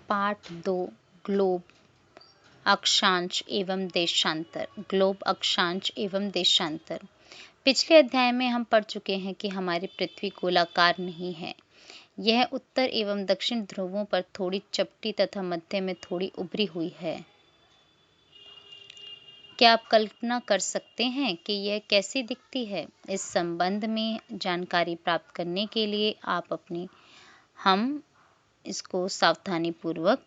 पाठ 2 ग्लोब अक्षांश एवं देशांतर। ग्लोब अक्षांश एवं देशांतर। पिछले अध्याय में हम पढ़ चुके हैं कि हमारी पृथ्वी गोलाकार नहीं है। यह उत्तर एवं दक्षिण ध्रुवों पर थोड़ी चपटी तथा मध्य में थोड़ी उभरी हुई है। क्या आप कल्पना कर सकते हैं कि यह कैसी दिखती है? इस संबंध में जानकारी प्राप्त करने के लिए हम इसको सावधानी पूर्वक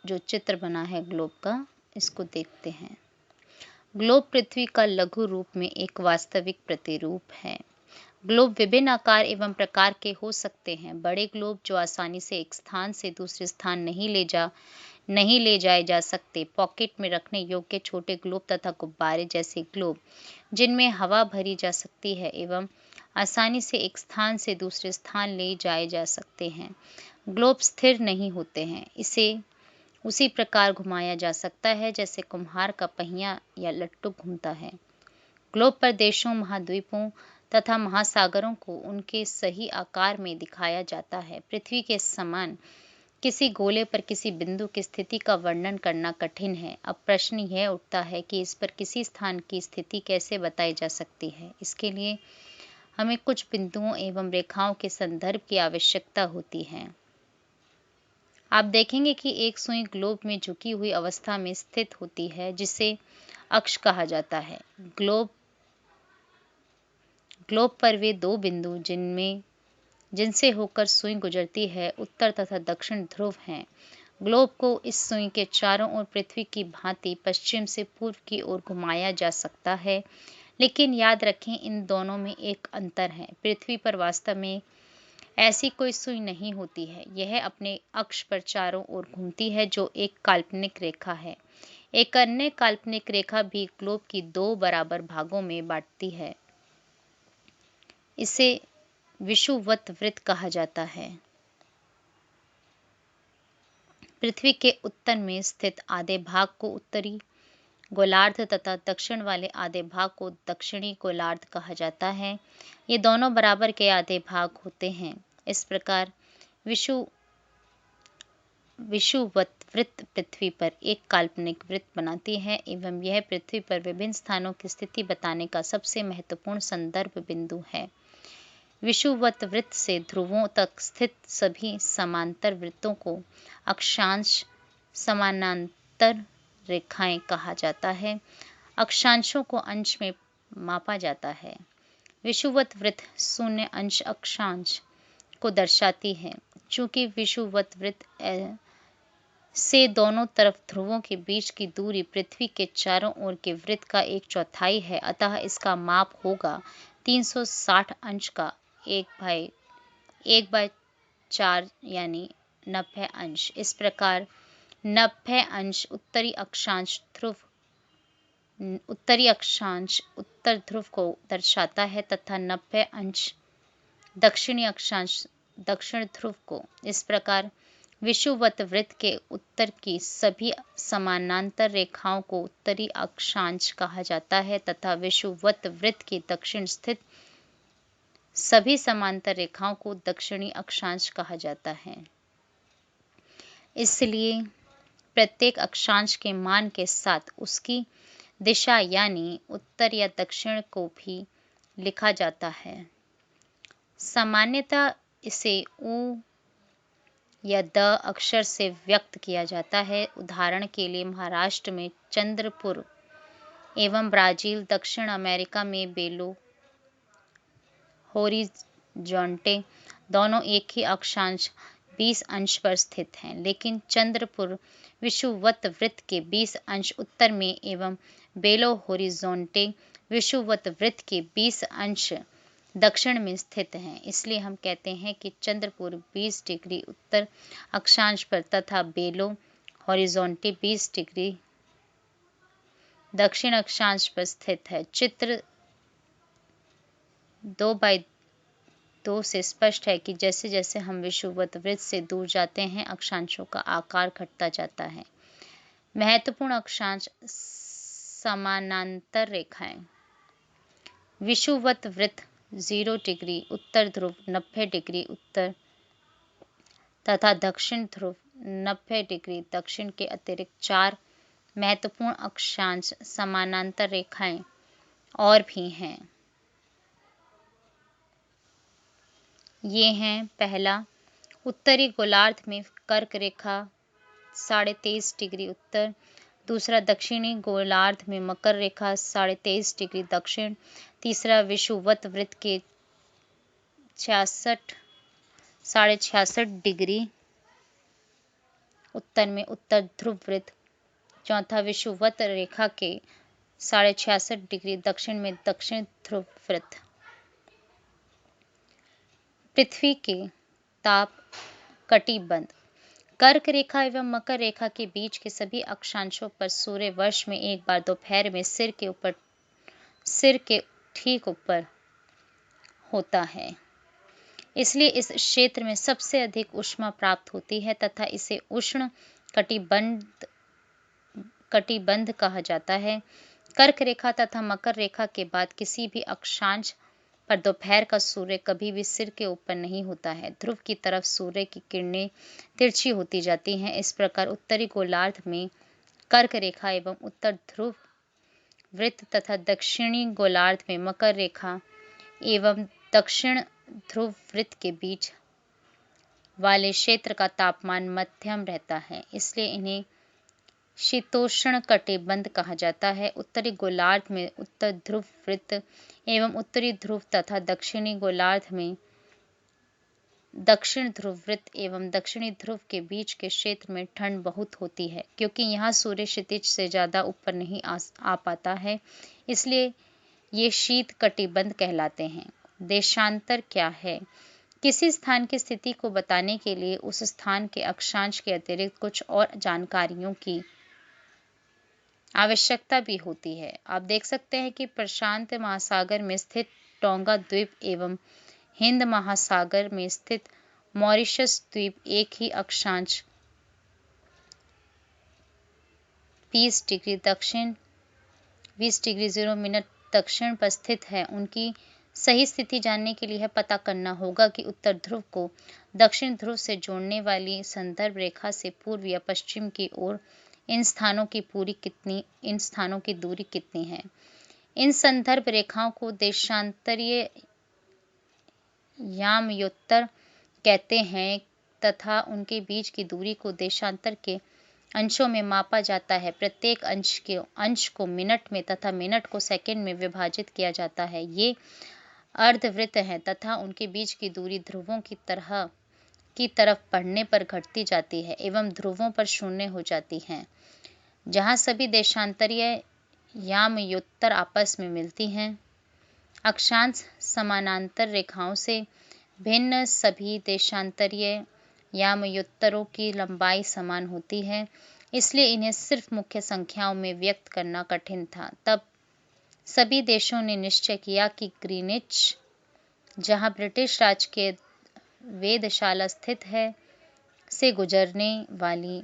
जो चित्र बना है ग्लोब का, इसको देखते हैं। ग्लोब पृथ्वी का लघु रूप में एक वास्तविक प्रतिरूप है। ग्लोब विभिन्न आकार एवं प्रकार के हो सकते हैं। बड़े ग्लोब जो आसानी से एक स्थान से दूसरे स्थान नहीं ले जाए जा सकते, पॉकेट में रखने योग्य छोटे ग्लोब तथा गुब्बारे जैसे ग्लोब जिनमें हवा भरी जा सकती है एवं आसानी से एक स्थान से दूसरे स्थान ले जाए जा सकते हैं। ग्लोब स्थिर नहीं होते हैं, इसे उसी प्रकार घुमाया जा सकता है जैसे कुम्हार का पहिया या लट्टू घूमता है। ग्लोब पर देशों, महाद्वीपों तथा महासागरों को उनके सही आकार में दिखाया जाता है। पृथ्वी के समान किसी गोले पर किसी बिंदु की स्थिति का वर्णन करना कठिन है। अब प्रश्न यह उठता है कि इस पर किसी स्थान की स्थिति कैसे बताई जा सकती है। इसके लिए हमें कुछ बिंदुओं एवं रेखाओं के संदर्भ की आवश्यकता होती है। आप देखेंगे कि एक सुई ग्लोब में झुकी हुई अवस्था में स्थित होती है, जिसे अक्ष कहा जाता है। ग्लोब पर वे दो बिंदु जिनसे होकर सुई गुजरती है, उत्तर तथा दक्षिण ध्रुव हैं। ग्लोब को इस सुई के चारों ओर पृथ्वी की भांति पश्चिम से पूर्व की ओर घुमाया जा सकता है, लेकिन याद रखें इन दोनों में एक अंतर है। पृथ्वी पर वास्तव में ऐसी कोई सुई नहीं होती है। यह अपने अक्ष पर चारों ओर घूमती है, जो एक काल्पनिक रेखा है। एक अन्य काल्पनिक रेखा भी ग्लोब की दो बराबर भागों में बांटती है। इसे विषुवत वृत्त कहा जाता है। पृथ्वी के उत्तर में स्थित आधे भाग को उत्तरी गोलार्ध तथा दक्षिण वाले आधे भाग को दक्षिणी गोलार्ध कहा जाता है। ये दोनों बराबर के आधे भाग होते हैं। इस प्रकार विषुवत वृत्त पृथ्वी पर एक काल्पनिक वृत्त बनाती है एवं यह पृथ्वी पर विभिन्न स्थानों की स्थिति बताने का सबसे महत्वपूर्ण संदर्भ बिंदु है। विषुवत वृत्त से ध्रुवों तक स्थित सभी समांतर वृत्तों को अक्षांश समानांतर रेखाएं कहा जाता है। अक्षांशों को अंश में मापा जाता है। विषुवत वृत्त शून्य अंश अक्षांश को दर्शाती है। चूंकि विषुवत वृत्त से दोनों तरफ ध्रुवों के बीच की दूरी पृथ्वी के चारों ओर के वृत्त का 1/4 है, अतः इसका माप होगा 360 अंश का 1/4 यानी 90 अंश। इस प्रकार 90 अंश उत्तरी अक्षांश उत्तर ध्रुव को दर्शाता है तथा 90 अंश दक्षिणी अक्षांश दक्षिण ध्रुव को। इस प्रकार विषुवत वृत्त के उत्तर की सभी समानांतर रेखाओं को उत्तरी अक्षांश कहा जाता है तथा विषुवत वृत्त के दक्षिण स्थित सभी समांतर रेखाओं को दक्षिणी अक्षांश कहा जाता है। इसलिए प्रत्येक अक्षांश के मान के साथ उसकी दिशा यानी उत्तर या दक्षिण को भी लिखा जाता है। सामान्यतः इसे उ या द अक्षर से व्यक्त किया जाता है। उदाहरण के लिए महाराष्ट्र में चंद्रपुर एवं ब्राजील, दक्षिण अमेरिका में बेलो होरिज़ोंटे दोनों एक ही अक्षांश 20 अंश पर स्थित हैं, लेकिन चंद्रपुर विषुवत वृत्त के 20 अंश उत्तर में एवं बेलो होरिज़ोंटे विषुवत वृत्त के 20 अंश दक्षिण में स्थित हैं। इसलिए हम कहते हैं कि चंद्रपुर 20 डिग्री उत्तर अक्षांश पर तथा बेलो होरिज़ोंटे 20 डिग्री दक्षिण अक्षांश पर स्थित है। चित्र 2/2 से स्पष्ट है कि जैसे जैसे हम विषुवत वृत्त से दूर जाते हैं, अक्षांशों का आकार घटता जाता है। महत्वपूर्ण अक्षांश समानांतर रेखाएं। विषुवत वृत्त 0 डिग्री उत्तर ध्रुव, 90 डिग्री उत्तर तथा दक्षिण ध्रुव 90 डिग्री दक्षिण के अतिरिक्त 4 महत्वपूर्ण अक्षांश समानांतर रेखाएं और भी हैं। ये हैं, पहला, उत्तरी गोलार्ध में कर्क रेखा 23.5 डिग्री उत्तर, दूसरा दक्षिणी गोलार्ध में मकर रेखा 23.5 डिग्री दक्षिण, तीसरा विषुवत वृत्त के 66 डिग्री उत्तर में उत्तर ध्रुव वृत्त, चौथा विषुवत रेखा के 66 डिग्री दक्षिण में दक्षिण ध्रुव वृत्त। पृथ्वी के ताप कटिबंध, कर्क रेखा एवं मकर रेखा के बीच के सभी अक्षांशों पर सूर्य वर्ष में एक बार दोपहर में सिर के ठीक ऊपर होता है। इसलिए इस क्षेत्र में सबसे अधिक ऊष्मा प्राप्त होती है तथा इसे उष्ण कटिबंध कहा जाता है। कर्क रेखा तथा मकर रेखा के बाद किसी भी अक्षांश पर दोपहर का सूर्य कभी भी सिर के ऊपर नहीं होता है। ध्रुव की तरफ सूर्य की किरणें तिरछी होती जाती हैं। इस प्रकार उत्तरी गोलार्ध में कर्क रेखा एवं उत्तर ध्रुव वृत्त तथा दक्षिणी गोलार्ध में मकर रेखा एवं दक्षिण ध्रुव वृत्त के बीच वाले क्षेत्र का तापमान मध्यम रहता है, इसलिए इन्हें शीतोष्ण कटिबंध कहा जाता है। उत्तरी गोलार्ध में उत्तर ध्रुव वृत्त एवं उत्तरी ध्रुव तथा दक्षिणी गोलार्ध में दक्षिण ध्रुव वृत्त एवं दक्षिणी ध्रुव के बीच के क्षेत्र में ठंड बहुत होती है, क्योंकि यहाँ सूर्य क्षितिज से ज्यादा ऊपर नहीं आ पाता है, इसलिए ये शीत कटिबंध कहलाते हैं। देशांतर क्या है? किसी स्थान की स्थिति को बताने के लिए उस स्थान के अक्षांश के अतिरिक्त कुछ और जानकारियों की आवश्यकता भी होती है। आप देख सकते हैं कि प्रशांत महासागर में स्थित टोंगा द्वीप एवं हिंद महासागर में स्थित मॉरिशस द्वीप एक ही अक्षांश 20 डिग्री दक्षिण 20 डिग्री 0 मिनट दक्षिण पर स्थित है। उनकी सही स्थिति जानने के लिए पता करना होगा कि उत्तर ध्रुव को दक्षिण ध्रुव से जोड़ने वाली संदर्भ रेखा से पूर्व या पश्चिम की ओर इन स्थानों की दूरी कितनी है। इन संदर्भ रेखाओं को देशांतरीय यामयोत्तर कहते हैं तथा उनके बीच की दूरी को देशांतर के अंशों में मापा जाता है। प्रत्येक अंश को मिनट में तथा मिनट को सेकंड में विभाजित किया जाता है। ये अर्धवृत्त हैं तथा उनके बीच की दूरी ध्रुवों की तरफ बढ़ने पर घटती जाती है एवं ध्रुवों पर शून्य हो जाती है। जहाँ सभी देशांतरीय यामयोत्तर आपस में मिलती हैं, अक्षांश समानांतर रेखाओं से भिन्न सभी देशांतरीय यामयोत्तरों की लंबाई समान होती है, इसलिए इन्हें सिर्फ मुख्य संख्याओं में व्यक्त करना कठिन था। तब सभी देशों ने निश्चय किया कि ग्रीनिच, जहाँ ब्रिटिश राज के वेधशाला स्थित है, से गुजरने वाली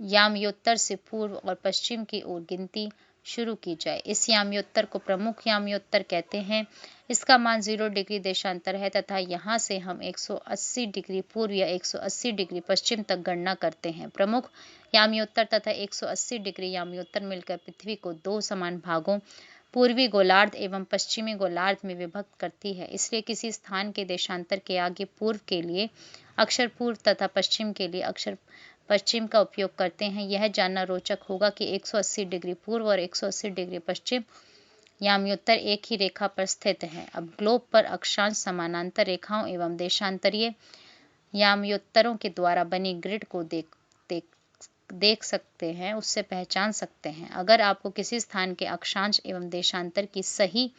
यामयोत्तर से पूर्व और पश्चिम की ओर गिनती शुरू की जाए। इस यामयोत्तर को प्रमुख यामयोत्तर कहते हैं। इसका मान 0 डिग्री देशांतर है तथा यहाँ से हम 180 डिग्री पूर्व या 180 डिग्री पश्चिम तक गणना करते हैं। प्रमुख यामयोत्तर तथा 180 डिग्री यामयोत्तर मिलकर पृथ्वी को 2 समान भागों पूर्वी गोलार्ध एवं पश्चिमी गोलार्ध में विभक्त करती है। इसलिए किसी स्थान के देशांतर के आगे पूर्व के लिए अक्षर पूर्व तथा पश्चिम के लिए अक्षर पश्चिम का उपयोग करते हैं। यह जानना रोचक होगा कि 180 डिग्री पूर्व और 180 डिग्री पश्चिम यामयोत्तर एक ही रेखा पर स्थित हैं। अब ग्लोब पर अक्षांश समानांतर रेखाओं एवं देशांतरीय यामयोत्तरों के द्वारा बनी ग्रिड को देख सकते हैं, उससे पहचान सकते हैं। अगर आपको किसी स्थान के अक्षांश एवं देशांतर की सही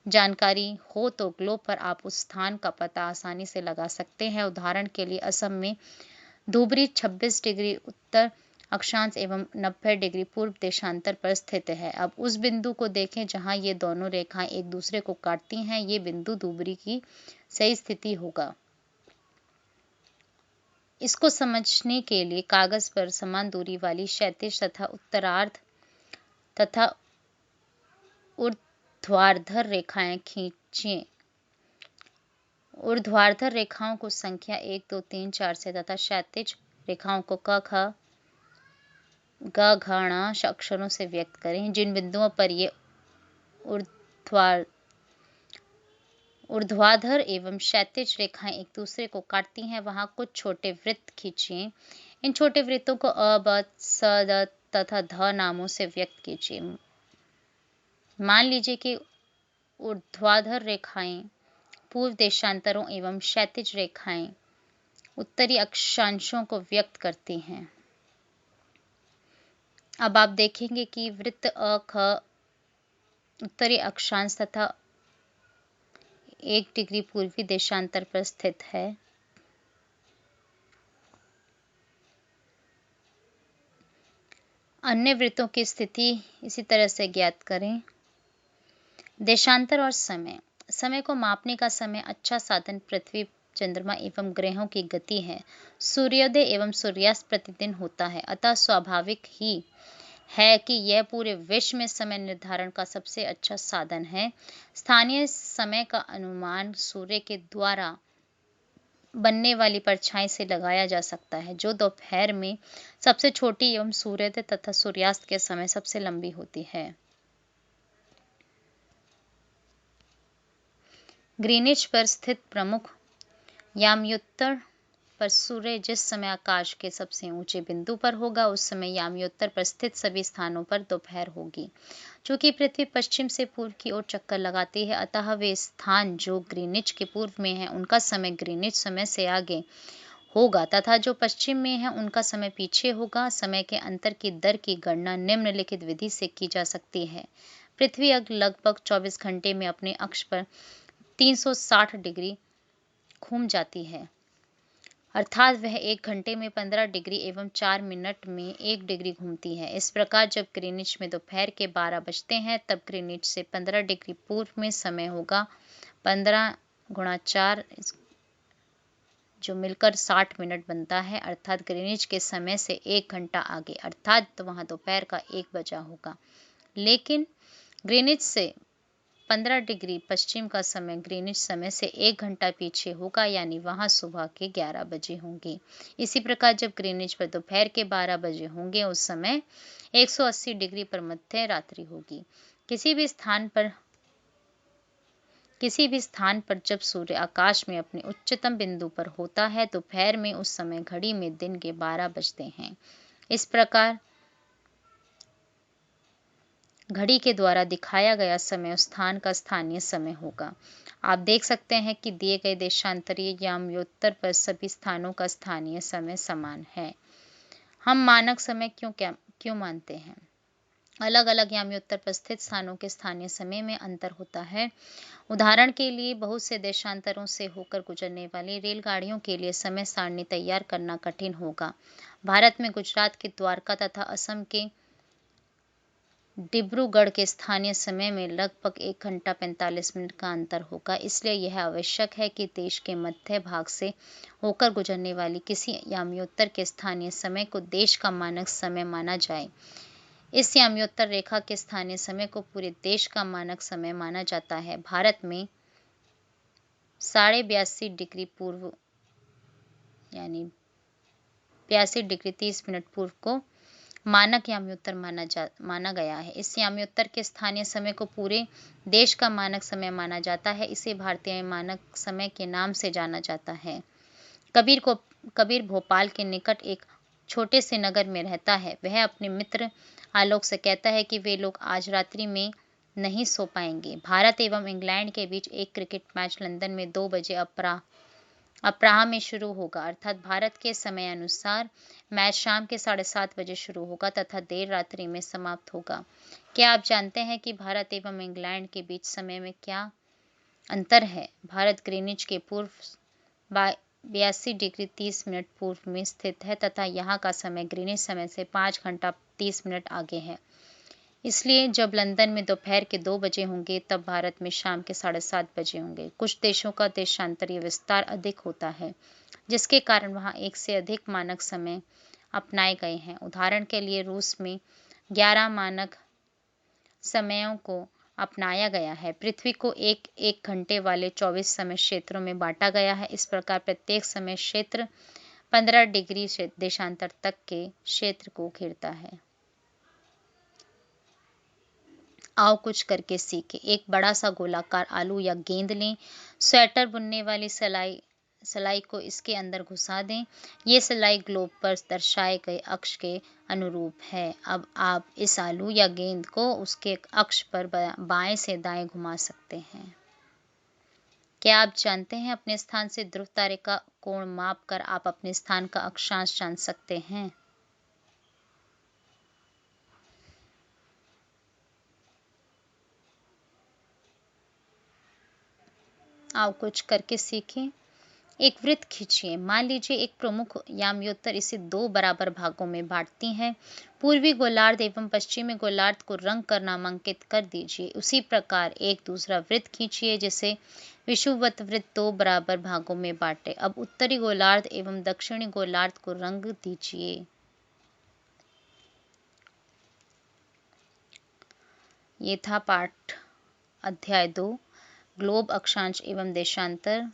जानकारी हो तो ग्लोब पर आप उस स्थान का पता आसानी से लगा सकते हैं। उदाहरण के लिए असम में धुबरी 26 डिग्री उत्तर अक्षांश एवं 90 डिग्री पूर्व देशांतर पर स्थित है। अब उस बिंदु को देखें जहां ये दोनों रेखाएं एक दूसरे को काटती हैं। ये बिंदु धुबरी की सही स्थिति होगा। इसको समझने के लिए कागज पर समान दूरी वाली क्षैतिज तथा उत्तरार्ध तथा ऊर्ध्वाधर रेखाएं खींचिए। ऊर्ध्वाधर रेखाओं को संख्या 1, 2, 3, 4 से तथा क्षैतिज रेखाओं को क, ख, ग, घ, ण अक्षरों से व्यक्त करें। जिन बिंदुओं पर ये ऊर्ध्वाधर एवं क्षैतिज रेखाएं एक दूसरे को काटती हैं, वहां कुछ छोटे वृत्त खींचिए। इन छोटे वृत्तों को अ, ब, स, द तथा ध नामों से व्यक्त कीजिए। मान लीजिए कि ऊर्ध्वाधर रेखाएं पूर्व देशांतरों एवं क्षैतिज रेखाएं उत्तरी अक्षांशों को व्यक्त करती हैं। अब आप देखेंगे कि वृत्त अ, ख उत्तरी अक्षांश तथा 1 डिग्री पूर्वी देशांतर पर स्थित है। अन्य वृत्तों की स्थिति इसी तरह से ज्ञात करें। देशांतर और समय। समय को मापने का समय अच्छा साधन पृथ्वी, चंद्रमा एवं ग्रहों की गति है। सूर्योदय एवं सूर्यास्त प्रतिदिन होता है, अतः स्वाभाविक ही है कि यह पूरे विश्व में समय निर्धारण का सबसे अच्छा साधन है। स्थानीय समय का अनुमान सूर्य के द्वारा बनने वाली परछाई से लगाया जा सकता है, जो दोपहर में सबसे छोटी एवं सूर्योदय तथा सूर्यास्त के समय सबसे लंबी होती है। ग्रीनिच पर स्थित प्रमुख याम्योत्तर पर सूर्य जिस समय आकाश के सबसे ऊंचे बिंदु पर होगा, उस समय याम्योत्तर पर स्थित सभी स्थानों पर दोपहर होगी। चूंकि पृथ्वी पश्चिम से पूर्व की ओर चक्कर लगाती है, अतः वे स्थान जो ग्रीनिच के पूर्व में हैं, उनका समय ग्रीनिच समय से आगे होगा तथा जो पश्चिम में है उनका समय पीछे होगा। समय के अंतर की दर की गणना निम्नलिखित विधि से की जा सकती है। पृथ्वी लगभग 24 घंटे में अपने अक्ष पर 360 डिग्री घूम जाती है, अर्थात वह 1 घंटे में 15 डिग्री एवं 4 मिनट में 1 डिग्री घूमती है। इस प्रकार जब ग्रीनिच में दोपहर के 12 बजते हैं, तब ग्रीनिच से 15 डिग्री पूर्व में समय होगा 15 गुणा 4, जो मिलकर 60 मिनट बनता है, अर्थात ग्रीनिच के समय से 1 घंटा आगे, अर्थात वहां दोपहर का 1 बजा होगा। लेकिन ग्रीनिच से 15 डिग्री पश्चिम का समय ग्रीनिच समय से 1 घंटा पीछे होगा, यानी वहां सुबह के 11 बजे होंगे। इसी प्रकार जब ग्रीनिच पर दोपहर के 12 बजे होंगे, उस समय 180 डिग्री पर मध्य रात्रि होगी। किसी भी स्थान पर जब सूर्य आकाश में अपने उच्चतम बिंदु पर होता है दोपहर में, उस समय घड़ी में दिन के 12 बजते हैं। इस प्रकार घड़ी के द्वारा दिखाया गया समय उस स्थान का स्थानीय समय होगा। आप देख सकते हैं कि दिए गए देशांतरीय याम्योत्तर पर सभी स्थानों का स्थानीय समय समान है। हम मानक समय क्यों मानते हैं? अलग अलग याम्योत्तर पर स्थित स्थानों के स्थानीय समय में अंतर होता है। उदाहरण के लिए, बहुत से देशांतरों से होकर गुजरने वाली रेलगाड़ियों के लिए समय सारणी तैयार करना कठिन होगा। भारत में गुजरात के द्वारका तथा असम के डिब्रूगढ़ के स्थानीय समय में लगभग 1 घंटा 45 मिनट का अंतर होगा। इसलिए यह आवश्यक है कि देश के मध्य भाग से होकर गुजरने वाली किसी याम्योत्तर के स्थानीय समय को देश का मानक समय माना जाए। इस याम्योत्तर रेखा के स्थानीय समय को पूरे देश का मानक समय माना जाता है। भारत में 82.5 डिग्री पूर्व यानी 82 डिग्री 30 मिनट पूर्व को मानक याम्योत्तर माना गया है। इस याम्योत्तर के स्थानीय समय को पूरे देश का मानक समय माना जाता है। इसे भारतीय मानक समय के नाम से जाना जाता है। कबीर भोपाल के निकट एक छोटे से नगर में रहता है। वह अपने मित्र आलोक से कहता है कि वे लोग आज रात्रि में नहीं सो पाएंगे। भारत एवं इंग्लैंड के बीच एक क्रिकेट मैच लंदन में 2 बजे अपराह में शुरू होगा, अर्थात भारत के समय अनुसार मैच शाम के 7:30 बजे शुरू होगा तथा देर रात्रि में समाप्त होगा। क्या आप जानते हैं कि भारत एवं इंग्लैंड के बीच समय में क्या अंतर है? भारत ग्रीनिच के पूर्व 82 डिग्री 30 मिनट पूर्व में स्थित है तथा यहाँ का समय ग्रीनिच समय से 5 घंटा 30 मिनट आगे है। इसलिए जब लंदन में दोपहर के 2 बजे होंगे, तब भारत में शाम के 7:30 बजे होंगे। कुछ देशों का देशांतरीय विस्तार अधिक होता है, जिसके कारण वहाँ एक से अधिक मानक समय अपनाए गए हैं। उदाहरण के लिए, रूस में 11 मानक समयों को अपनाया गया है। पृथ्वी को एक एक घंटे वाले 24 समय क्षेत्रों में बांटा गया है। इस प्रकार प्रत्येक समय क्षेत्र 15 डिग्री देशांतर तक के क्षेत्र को घेरता है। आओ कुछ करके सीखें। एक बड़ा सा गोलाकार आलू या गेंद लें। स्वेटर बुनने वाली सलाई को इसके अंदर घुसा दें। ये सलाई ग्लोब पर दर्शाए गए अक्ष के अनुरूप है। अब आप इस आलू या गेंद को उसके अक्ष पर बाएं से दाएं घुमा सकते हैं। क्या आप जानते हैं अपने स्थान से ध्रुव तारे का कोण माप कर आप अपने स्थान का अक्षांश जान सकते हैं। आओ कुछ करके सीखें। एक वृत्त खींचिए। मान लीजिए एक प्रमुख याम्योत्तर इसे 2 बराबर भागों में बांटती है। पूर्वी गोलार्ध एवं पश्चिमी गोलार्ध को रंग कर नामांकित कर दीजिए। उसी प्रकार एक दूसरा वृत्त खींचिए जिसे विषुवत वृत्त 2 बराबर भागों में बांटे। अब उत्तरी गोलार्ध एवं दक्षिणी गोलार्ध को रंग दीजिए। ये था पाठ अध्याय 2 ग्लोब अक्षांश एवं देशांतर,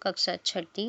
कक्षा 6ठी।